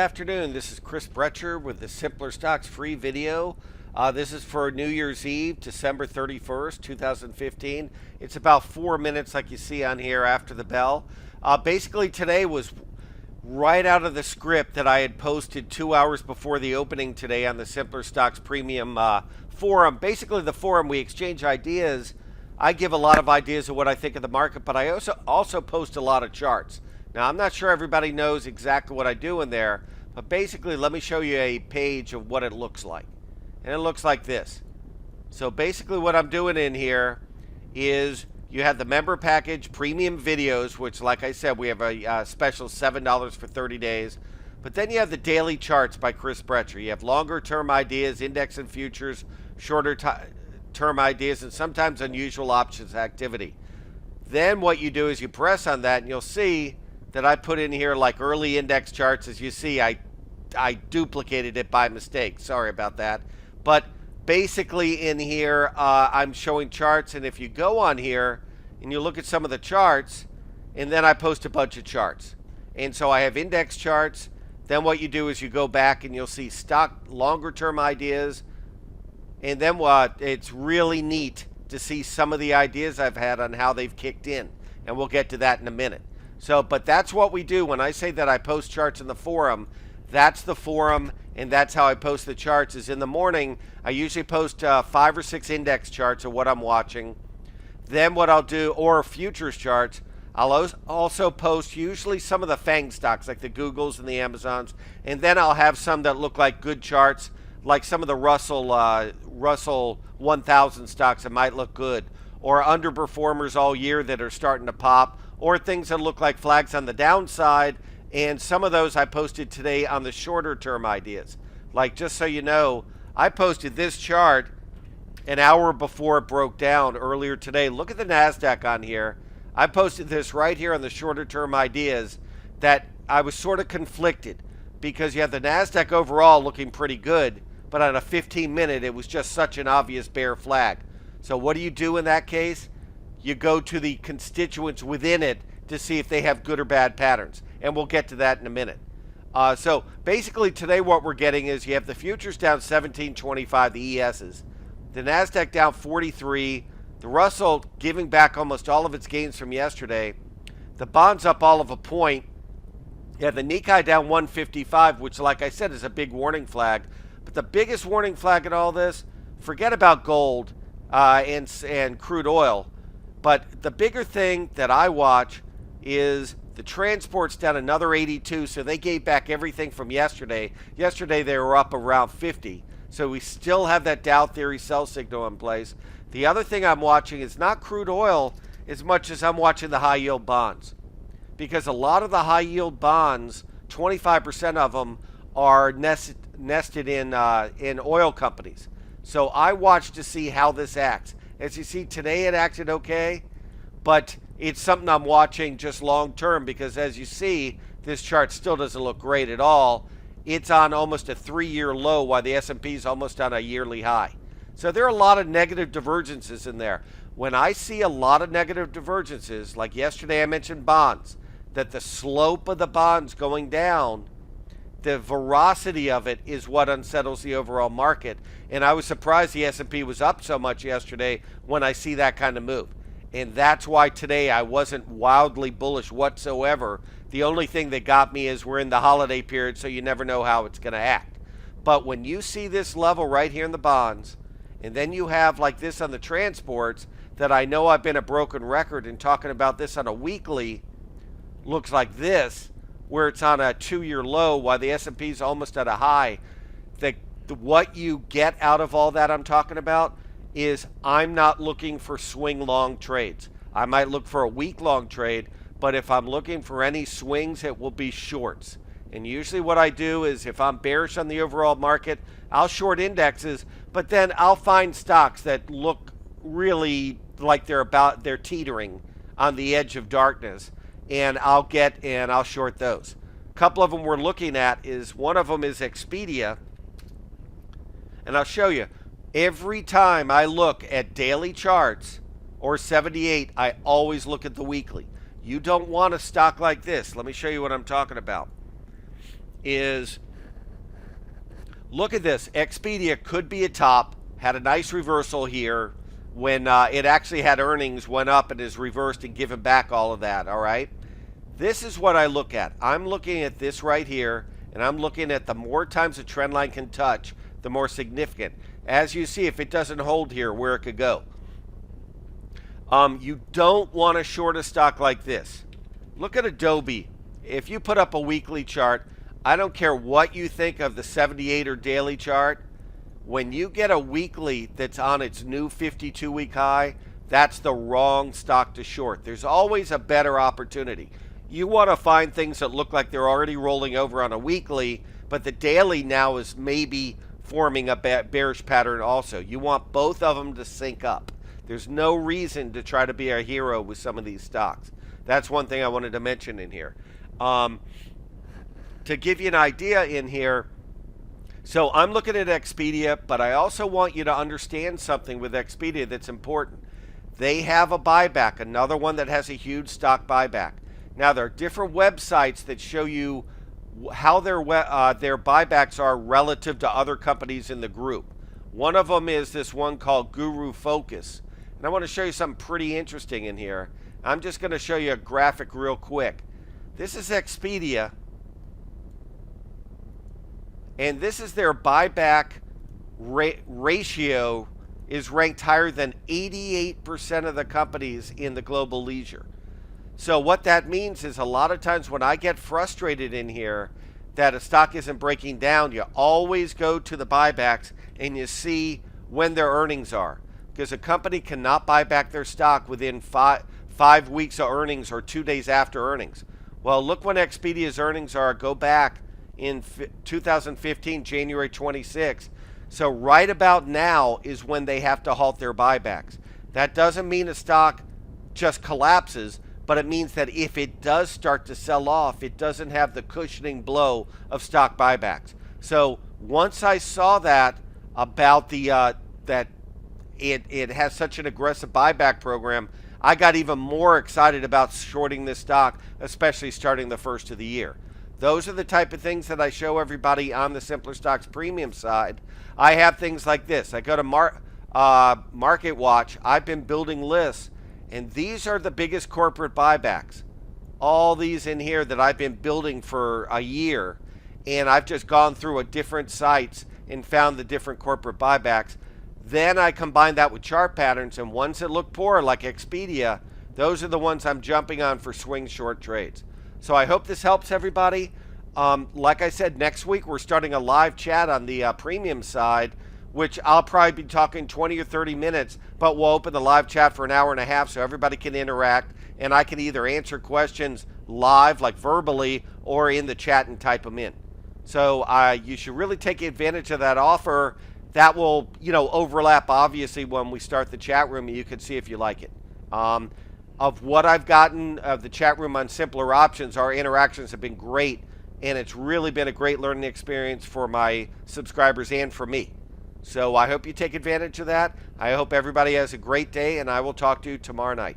afternoon. This is Chris Brecher with the Simpler Stocks free video. This is for New Year's Eve, December 31st, 2015. It's about 4 minutes like you see on here after the bell. Basically, today was right out of the script that I had posted 2 hours before the opening today on the Simpler Stocks Premium forum. Basically, the forum, we exchange ideas. I give a lot of ideas of what I think of the market, but I also post a lot of charts. Now, I'm not sure everybody knows exactly what I do in there, but basically, let me show you a page of what it looks like. And it looks like this. So basically what I'm doing in here is you have the member package, premium videos, which, like I said, we have a special $7 for 30 days. But then you have the daily charts by Chris Brecher. You have longer term ideas, index and futures, shorter term ideas, and sometimes unusual options activity. Then what you do is you press on that and you'll see that I put in here like early index charts. As you see, I duplicated it by mistake. Sorry about that. But basically in here, I'm showing charts. And if you go on here and you look at some of the charts, and then I post a bunch of charts. And so I have index charts. Then what you do is you go back and you'll see stock longer term ideas. And then it's really neat to see some of the ideas I've had on how they've kicked in. And we'll get to that in a minute. So, but that's what we do. When I say that I post charts in the forum, that's the forum, and that's how I post the charts. Is in the morning, I usually post 5 or 6 index charts of what I'm watching. Then what I'll do, or futures charts, I'll also post usually some of the FANG stocks, like the Googles and the Amazons. And then I'll have some that look like good charts, like some of the Russell 1000 stocks that might look good, or underperformers all year that are starting to pop, or things that look like flags on the downside. And some of those I posted today on the shorter term ideas. Like, just so you know, I posted this chart an hour before it broke down earlier today. Look at the NASDAQ on here. I posted this right here on the shorter term ideas that I was sort of conflicted because you have the NASDAQ overall looking pretty good, but on a 15-minute, it was just such an obvious bear flag. So what do you do in that case? You go to the constituents within it to see if they have good or bad patterns. And we'll get to that in a minute. So basically today what we're getting is you have the futures down 17.25, the ESs. The NASDAQ down 43. The Russell giving back almost all of its gains from yesterday. The bonds up all of a point. You have the Nikkei down 155, which, like I said, is a big warning flag. But the biggest warning flag in all this, forget about gold and crude oil. But the bigger thing that I watch is the transport's down another 82, so they gave back everything from yesterday. Yesterday they were up around 50, so we still have that Dow theory sell signal in place. The other thing I'm watching is not crude oil as much as I'm watching the high yield bonds, because a lot of the high yield bonds, 25% of them are nested in oil companies. So I watch to see how this acts. As you see, today it acted okay, but it's something I'm watching just long term because, as you see, this chart still doesn't look great at all. It's on almost a 3-year low while the S&P is almost on a yearly high. So there are a lot of negative divergences in there. When I see a lot of negative divergences, like yesterday I mentioned bonds, that the slope of the bonds going down, the veracity of it is what unsettles the overall market. And I was surprised the S&P was up so much yesterday when I see that kind of move. And that's why today I wasn't wildly bullish whatsoever. The only thing that got me is we're in the holiday period, so you never know how it's going to act. But when you see this level right here in the bonds, and then you have like this on the transports, that I know I've been a broken record in talking about this on a weekly, looks like this, where it's on a 2-year low while the S&P is almost at a high. What you get out of all that I'm talking about is I'm not looking for swing long trades. I might look for a week long trade, but if I'm looking for any swings, it will be shorts. And usually what I do is if I'm bearish on the overall market, I'll short indexes, but then I'll find stocks that look really like they're teetering on the edge of darkness, and I'll short those. A couple of them we're looking at is, one of them is Expedia, and I'll show you. Every time I look at daily charts or 78, I always look at the weekly. You don't want a stock like this. Let me show you what I'm talking about. is look at this. Expedia could be a top, had a nice reversal here when it actually had earnings, went up and is reversed and given back all of that, all right? This is what I look at. I'm looking at this right here, and I'm looking at the more times a trend line can touch, the more significant. As you see, if it doesn't hold here, where it could go. You don't want to short a stock like this. Look at Adobe. If you put up a weekly chart, I don't care what you think of the 78 or daily chart. When you get a weekly that's on its new 52-week high, that's the wrong stock to short. There's always a better opportunity. You want to find things that look like they're already rolling over on a weekly, but the daily now is maybe forming a bearish pattern also. You want both of them to sync up. There's no reason to try to be a hero with some of these stocks. That's one thing I wanted to mention in here. To give you an idea in here, so I'm looking at Expedia, but I also want you to understand something with Expedia that's important. They have a buyback, another one that has a huge stock buyback. Now, there are different websites that show you how their buybacks are relative to other companies in the group. One of them is this one called Guru Focus. And I want to show you something pretty interesting in here. I'm just going to show you a graphic real quick. This is Expedia. And this is their buyback ratio is ranked higher than 88% of the companies in the global leisure. So what that means is a lot of times when I get frustrated in here that a stock isn't breaking down, you always go to the buybacks and you see when their earnings are. Because a company cannot buy back their stock within five weeks of earnings or 2 days after earnings. Well, look when Expedia's earnings are. Go back in 2015, January 26th. So right about now is when they have to halt their buybacks. That doesn't mean a stock just collapses, but it means that if it does start to sell off, it doesn't have the cushioning blow of stock buybacks. So once I saw that about the that it has such an aggressive buyback program, I got even more excited about shorting this stock, especially starting the first of the year. Those are the type of things that I show everybody on the Simpler Stocks Premium side. I have things like this. I go to Market Watch. I've been building lists, and these are the biggest corporate buybacks. All these in here that I've been building for a year, and I've just gone through different sites and found the different corporate buybacks. Then I combine that with chart patterns, and ones that look poor, like Expedia, those are the ones I'm jumping on for swing short trades. So I hope this helps everybody. Like I said, next week we're starting a live chat on the premium side, which I'll probably be talking 20 or 30 minutes, but we'll open the live chat for an hour and a half so everybody can interact, and I can either answer questions live, like verbally, or in the chat and type them in. So you should really take advantage of that offer. That will, overlap, obviously, when we start the chat room, and you can see if you like it. Of what I've gotten of the chat room on Simpler Options, our interactions have been great, and it's really been a great learning experience for my subscribers and for me. So I hope you take advantage of that. I hope everybody has a great day, and I will talk to you tomorrow night.